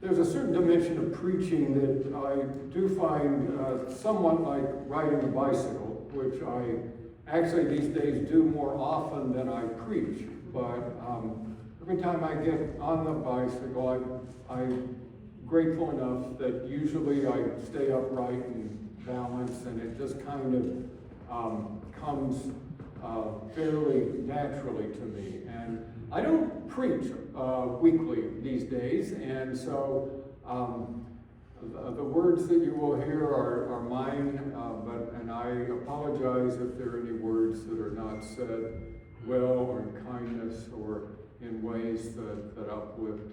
there's a certain dimension of preaching that I do find somewhat like riding a bicycle, which I actually these days do more often than I preach. But every time I get on the bicycle, I'm grateful enough that usually I stay upright and balanced, and it just kind of comes fairly naturally to me. And I don't preach weekly these days, and so the words that you will hear are mine, and I apologize if there are any words that are not said well or in kindness or in ways that uplift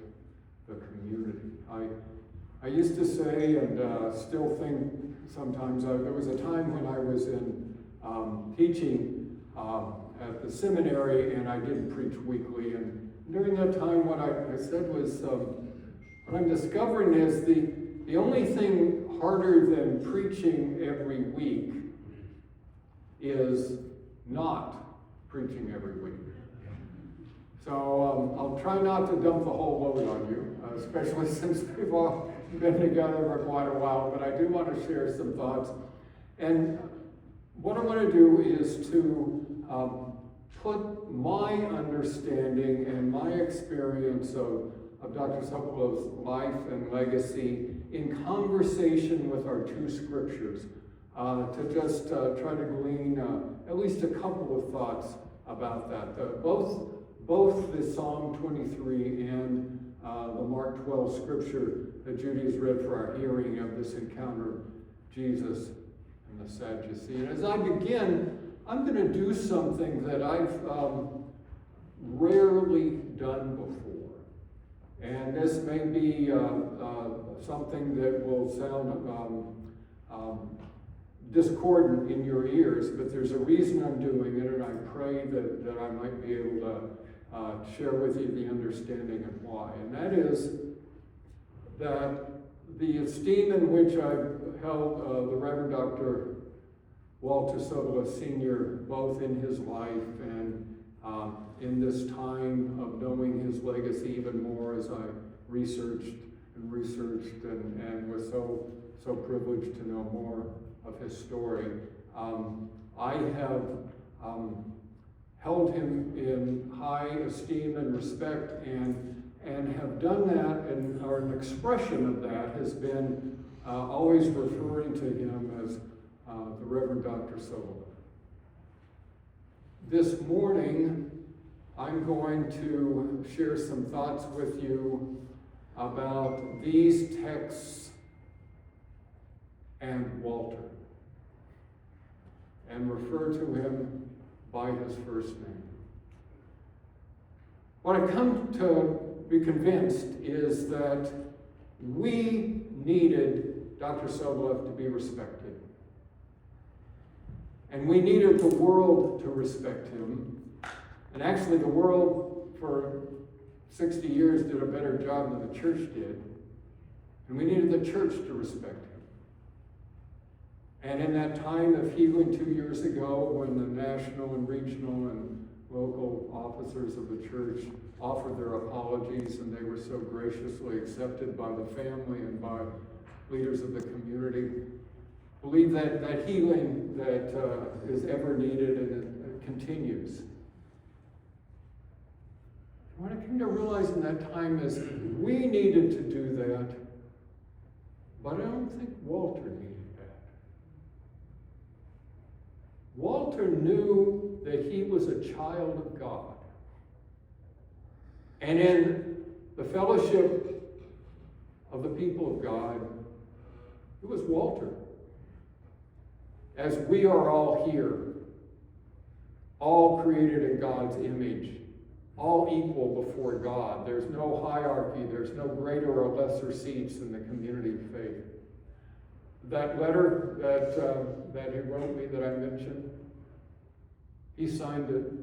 the community. I used to say, and still think sometimes, there was a time when I was in teaching at the seminary, and I didn't preach weekly, and during that time what I said was, what I'm discovering is the only thing harder than preaching every week is not preaching every week. So I'll try not to dump the whole load on you, especially since we've all been together for quite a while, but I do want to share some thoughts. And what I want to do is to put my understanding and my experience of Dr. Soboleff's life and legacy in conversation with our two scriptures, to just try to glean at least a couple of thoughts about that. Both the Psalm 23 and the Mark 12 scripture that Judy has read for our hearing of this encounter of Jesus and the Sadducee. And as I begin, I'm going to do something that I've rarely done before. And this may be something that will sound discordant in your ears, but there's a reason I'm doing it, and I pray that I might be able to share with you the understanding of why. And that is that the esteem in which I've held the Reverend Dr. Walter Soboleff Sr., both in his life and in this time of knowing his legacy even more as I researched and was so privileged to know more of his story. I have held him in high esteem and respect, and have done that, and or an expression of that has been always referring to him as the Reverend Dr. Soboleff. This morning, I'm going to share some thoughts with you about these texts and Walter, and refer to him by his first name. What I've come to be convinced is that we needed Dr. Soboleff to be respected. And we needed the world to respect him. And actually the world for 60 years did a better job than the church did. And we needed the church to respect him. And in that time of healing 2 years ago, when the national and regional and local officers of the church offered their apologies, and they were so graciously accepted by the family and by leaders of the community, believe that healing that is ever needed, and it continues. What I came to realize in that time is we needed to do that, but I don't think Walter needed that. Walter knew that he was a child of God. And in the fellowship of the people of God, it was Walter. As we are all here, all created in God's image, all equal before God. There's no hierarchy, there's no greater or lesser seats in the community of faith. That letter that he wrote me that I mentioned, he signed it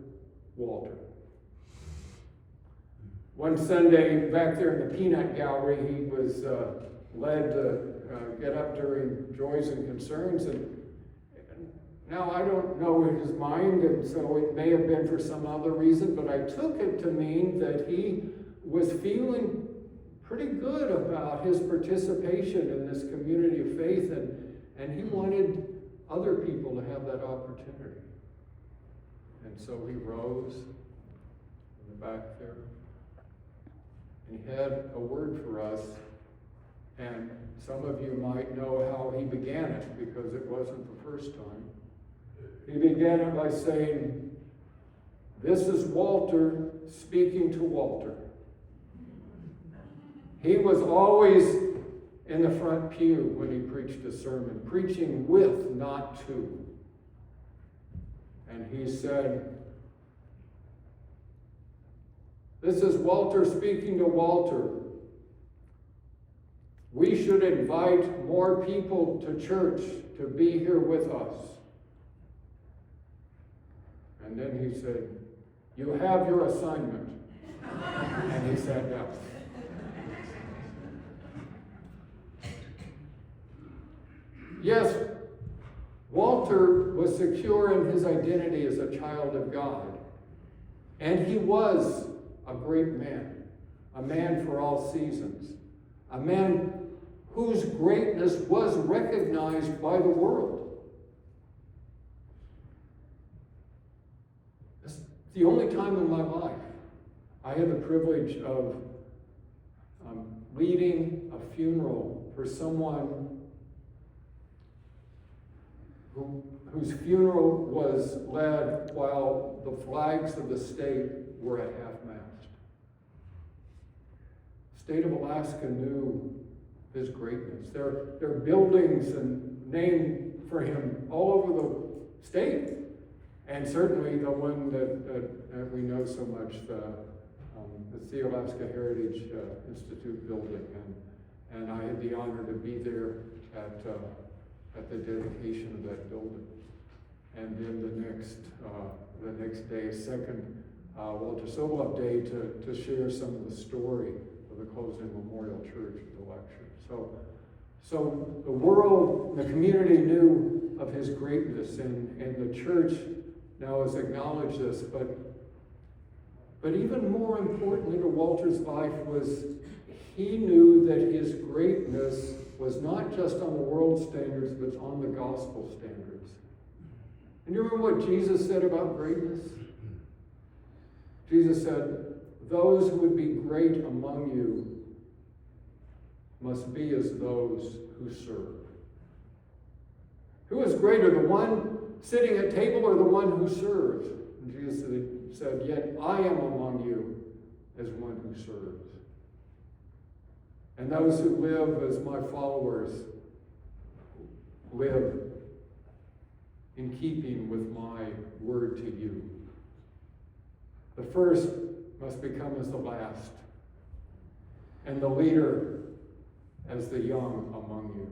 Walter. One Sunday back there in the peanut gallery, he was led to get up during Joys and Concerns, and now I don't know his mind, and so it may have been for some other reason, but I took it to mean that he was feeling pretty good about his participation in this community of faith, and he wanted other people to have that opportunity. And so he rose in the back there, and he had a word for us. And some of you might know how he began it, because it wasn't the first time. He began it by saying, "This is Walter speaking to Walter." He was always in the front pew when he preached a sermon, preaching with, not to. And he said, "This is Walter speaking to Walter. We should invite more people to church to be here with us." And then he said, "You have your assignment." And he sat down. Yes, Walter was secure in his identity as a child of God. And he was a great man, a man for all seasons, a man whose greatness was recognized by the world. It's the only time in my life I had the privilege of leading a funeral for someone whose funeral was led while the flags of the state were at half-mast. The state of Alaska knew his greatness. There are buildings and named for him all over the state, and certainly the one that we know so much, the Alaska Heritage Institute building, and I had the honor to be there at the dedication of that building. And then the next day, a second Walter Soboleff Day to share some of the story of the closing Memorial Church at the lecture. So the world, the community knew of his greatness, and the church now has acknowledged this, but even more importantly to Walter's life was he knew that his greatness was not just on the world standards, but on the gospel standards. And you remember what Jesus said about greatness? Jesus said, "Those who would be great among you must be as those who serve." Who is greater, the one sitting at table or the one who serves? And Jesus said, "Yet I am among you as one who serves. And those who live as my followers live in keeping with my word to you. The first must become as the last, and the leader as the young among you."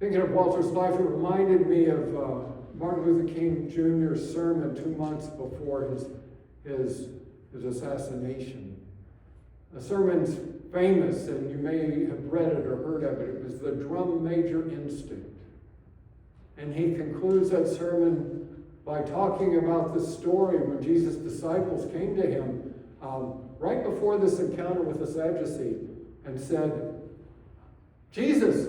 Thinking of Walter's life, it reminded me of Martin Luther King Jr.'s sermon 2 months before his assassination. The sermon's famous, and you may have read it or heard of it. It was the drum major instinct. And he concludes that sermon by talking about the story when Jesus' disciples came to him right before this encounter with the Sadducee and said, "Jesus,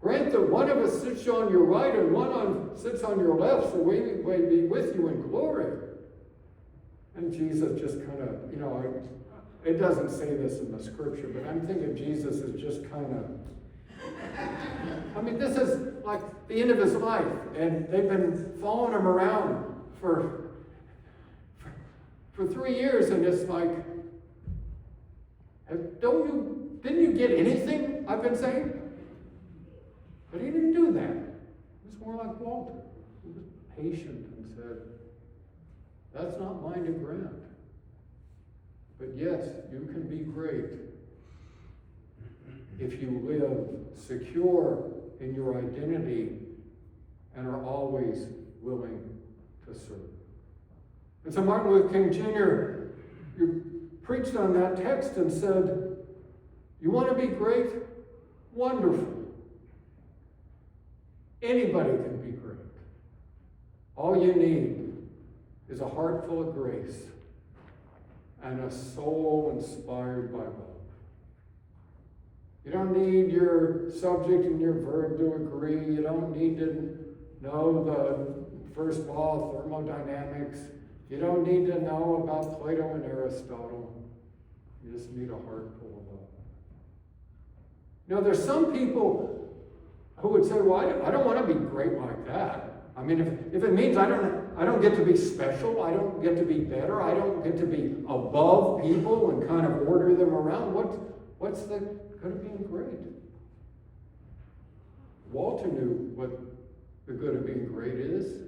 grant that one of us sits on your right and one sits on your left, so we may be with you in glory." And Jesus just kind of, it doesn't say this in the scripture, but I'm thinking Jesus is just kind of, this is like the end of his life, and they've been following him around for 3 years, and it's like, didn't you get anything I've been saying? But he didn't do that. He was more like Walter. He was patient and said, "That's not mine to grant. But yes, you can be great if you live secure in your identity and are always willing to serve." And so Martin Luther King Jr. preached on that text and said, "You want to be great? Wonderful. Anybody can be great. All you need is a heart full of grace and a soul inspired by love. You don't need your subject and your verb to agree. You don't need to know the first law of thermodynamics. You don't need to know about Plato and Aristotle. You just need a heart full of love. You know, there's some people who would say, well, I don't want to be great like that. I mean, if it means I don't get to be special, I don't get to be better, I don't get to be above people and kind of order them around, what's the good of being great? Walter knew what the good of being great is.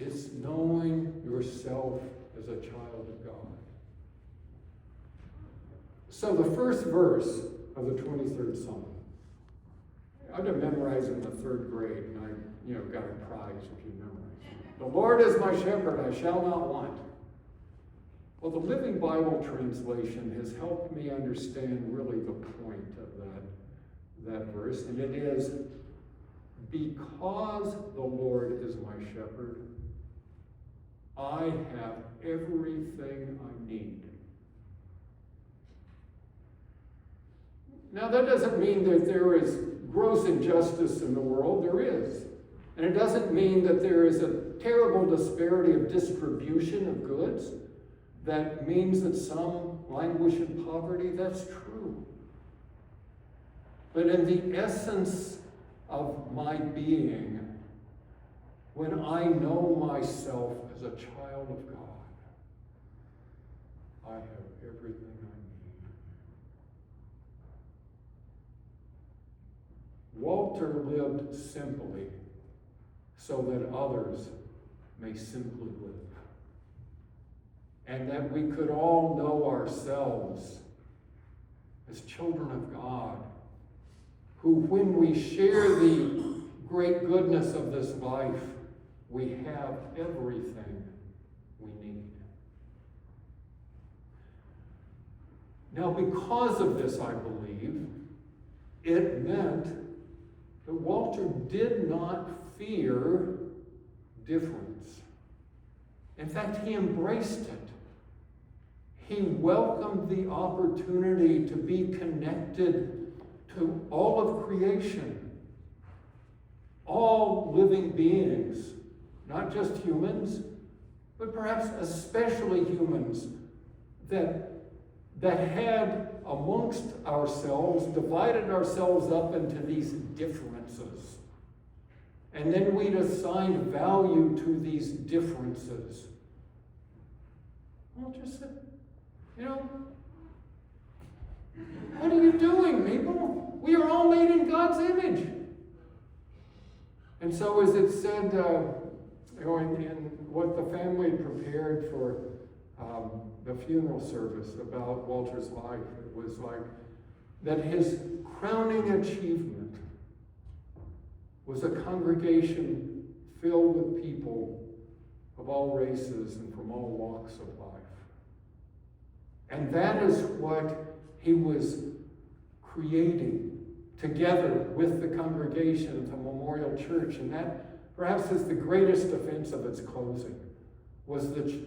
It's knowing yourself as a child of God. So the first verse of the 23rd Psalm, I had to memorize in the 3rd grade, and I got a prize if you memorize it. The Lord is my shepherd, I shall not want. Well, the Living Bible translation has helped me understand really the point of that verse, and it is, because the Lord is my shepherd, I have everything I need. Now, that doesn't mean that there is gross injustice in the world. There is. And it doesn't mean that there is a terrible disparity of distribution of goods. That means that some languish in poverty. That's true. But in the essence of my being, when I know myself as a child of God, I have everything I need. Walter lived simply so that others may simply live. And that we could all know ourselves as children of God, who, when we share the great goodness of this life, we have everything we need. Now, because of this, I believe, it meant that Walter did not fear difference. In fact, he embraced it. He welcomed the opportunity to be connected to all of creation, all living beings, not just humans, but perhaps especially humans that had amongst ourselves divided ourselves up into these differences. And then we'd assigned value to these differences. Walter said, what are you doing, people? We are all made in God's image. And so as it said, in what the family prepared for the funeral service about Walter's life, it was like that his crowning achievement was a congregation filled with people of all races and from all walks of life. And that is what he was creating together with the congregation of the Memorial Church. And that perhaps is the greatest offense of its closing, was the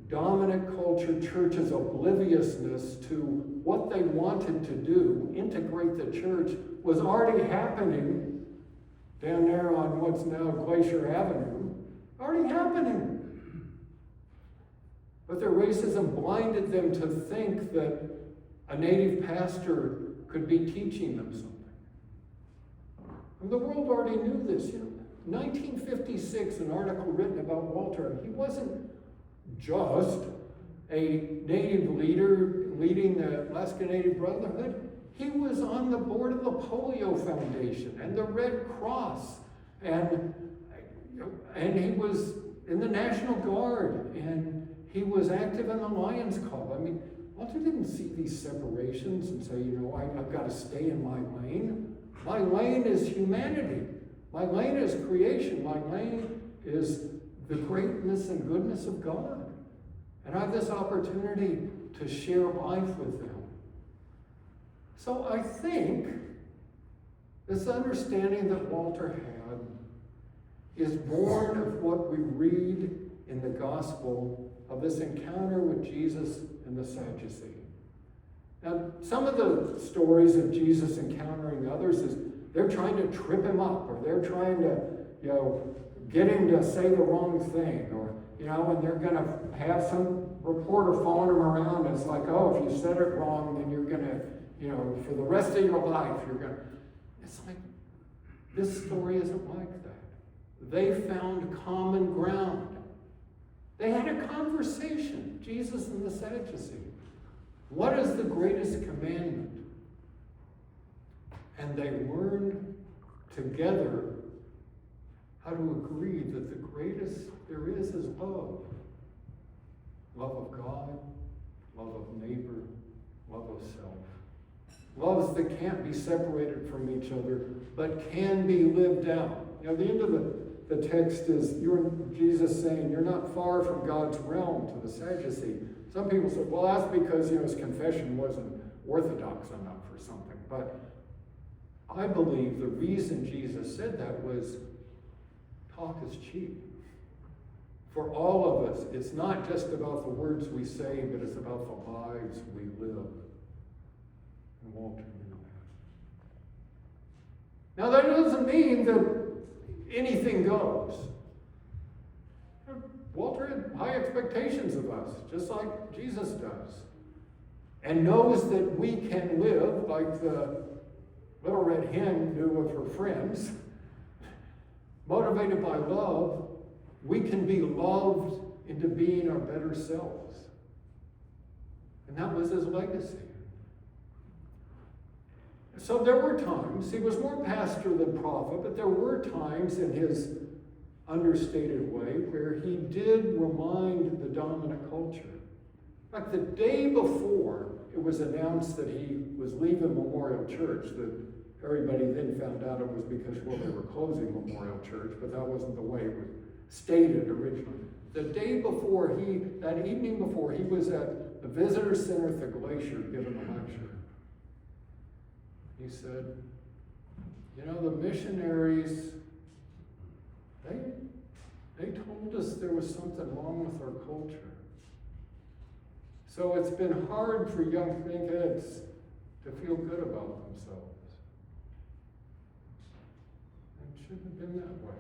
dominant culture church's obliviousness to what they wanted to do, integrate the church, was already happening down there on what's now Glacier Avenue. Already happening. But their racism blinded them to think that a native pastor could be teaching them something. And the world already knew this. 1956, an article written about Walter, he wasn't just a native leader leading the Alaska Native Brotherhood. He was on the board of the Polio Foundation and the Red Cross, and he was in the National Guard, and he was active in the Lions Club. I mean, Walter didn't see these separations and say, I've got to stay in my lane. My lane is humanity. My lane is creation. My lane is the greatness and goodness of God. And I have this opportunity to share life with them. So I think this understanding that Walter had is born of what we read in the gospel of this encounter with Jesus and the Sadducee. Now, some of the stories of Jesus encountering others is they're trying to trip him up, or they're trying to, get him to say the wrong thing, or, and they're going to have some reporter following him around. It's like, oh, if you said it wrong, then you're going to, for the rest of your life, you're going to. It's like, this story isn't like that. They found common ground. They had a conversation, Jesus and the Sadducee. What is the greatest commandment? And they learned together how to agree that the greatest there is love. Love of God, love of neighbor, love of self. Loves that can't be separated from each other, but can be lived out. The end of the text is Jesus saying, you're not far from God's realm to the Sadducee. Some people say, well, that's because his confession wasn't orthodox enough or something. But I believe the reason Jesus said that was talk is cheap. For all of us, it's not just about the words we say, but it's about the lives we live. And Walter knew that. Now, that doesn't mean that anything goes. Walter had high expectations of us, just like Jesus does, and knows that we can live like the little red hen knew with her friends, motivated by love. We can be loved into being our better selves. And that was his legacy. So there were times, he was more pastor than prophet, but there were times in his understated way where he did remind the dominant culture. In fact, the day before it was announced that he was leaving Memorial Church, that everybody then found out it was because, they were closing Memorial Church, but that wasn't the way it was stated originally. The day before, that evening before, he was at the visitor center at the Glacier giving a lecture. He said, the missionaries, they told us there was something wrong with our culture. So it's been hard for young thinkheads to feel good about themselves. It shouldn't have been that way.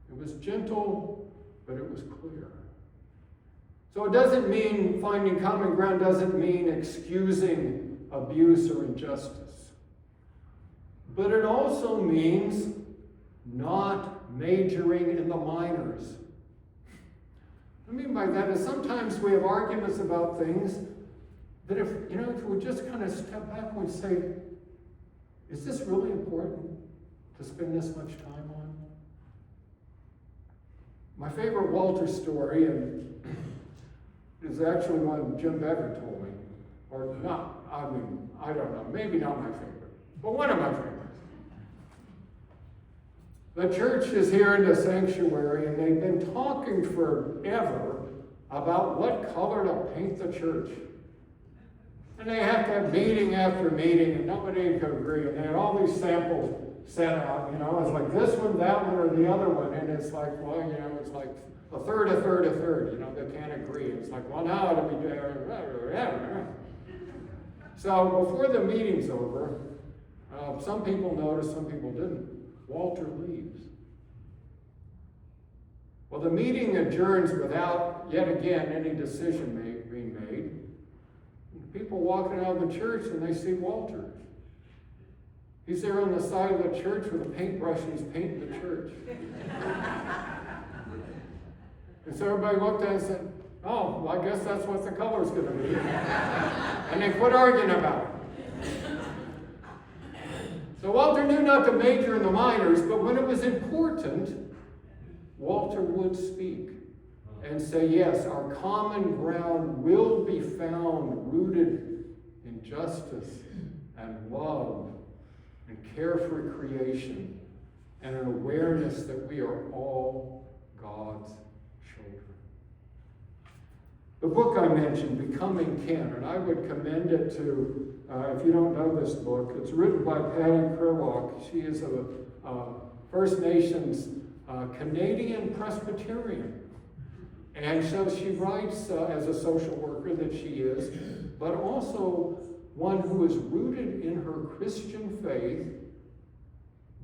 It was gentle, but it was clear. So it doesn't mean finding common ground, doesn't mean excusing abuse or injustice. But it also means not majoring in the minors. What I mean by that is sometimes we have arguments about things that if we just kind of step back and say, is this really important to spend this much time on? My favorite Walter story is actually one Jim Becker told me. Or not, I don't know, maybe not my favorite, but one of my favorites. The church is here in the sanctuary, and they've been talking forever about what color to paint the church. And they have to have meeting after meeting, and nobody could agree. And they had all these samples set out, it's like this one, that one, or the other one. And it's like, it's like a third, they can't agree. It's like, well, now it'll be there. So before the meeting's over, some people noticed, some people didn't. Walter leaves. Well, the meeting adjourns without, yet again, any decision being made. People walking out of the church and they see Walter. He's there on the side of the church with a paintbrush and he's painting the church. And so everybody looked at it and said, oh, well, I guess that's what the color's going to be. And they quit arguing about it. So Walter knew not to major in the minors, but when it was important, Walter would speak and say, yes, our common ground will be found rooted in justice and love and care for creation and an awareness that we are all God's children. The book I mentioned, Becoming Kin, and I would commend it to, if you don't know this book, it's written by Patty Kerlock. She is a First Nations Canadian Presbyterian. And so she writes as a social worker that she is, but also one who is rooted in her Christian faith,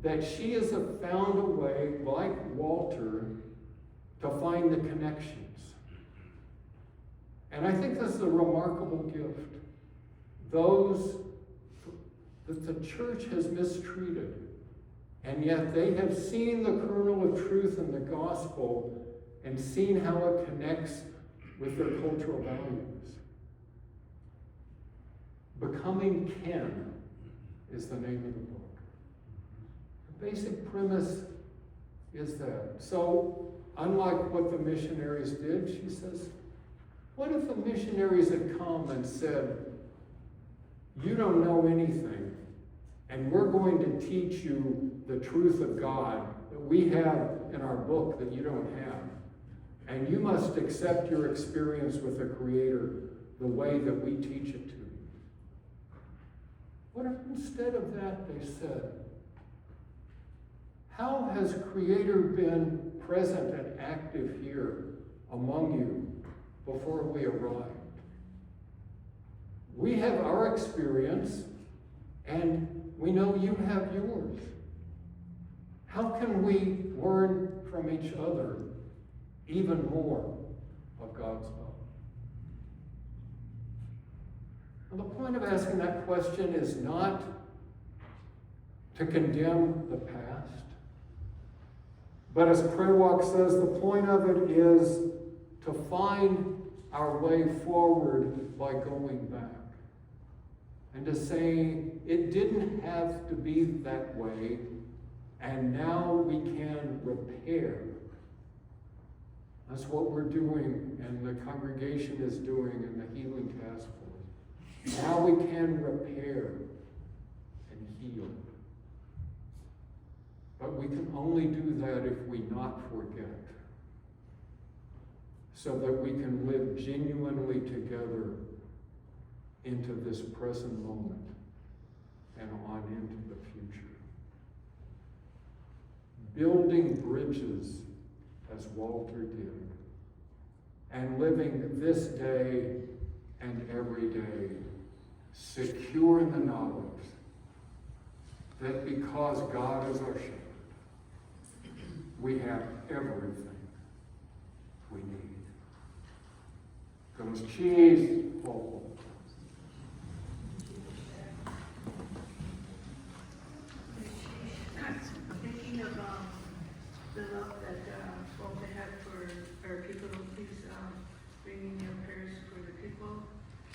that she has found a way, like Walter, to find the connections. And I think this is a remarkable gift. Those that the church has mistreated, and yet they have seen the kernel of truth in the gospel and seen how it connects with their cultural values. Becoming Kin is the name of the book. The basic premise is that. So, unlike what the missionaries did, she says, what if the missionaries had come and said, you don't know anything, and we're going to teach you the truth of God that we have in our book that you don't have, and you must accept your experience with the Creator the way that we teach it to you. What if instead of that they said, how has Creator been present and active here among you before we arrived? We have our experience, and we know you have yours. How can we learn from each other even more of God's love? And the point of asking that question is not to condemn the past, but as Prayer Walk says, the point of it is to find our way forward by going back. And to say, it didn't have to be that way, and now we can repair. That's what we're doing, and the congregation is doing in the Healing Task Force. Now we can repair and heal. But we can only do that if we not forget, so that we can live genuinely together into this present moment and on into the future. Building bridges as Walter did, and living this day and every day secure in the knowledge that because God is our shepherd, we have everything we need. Goes cheese.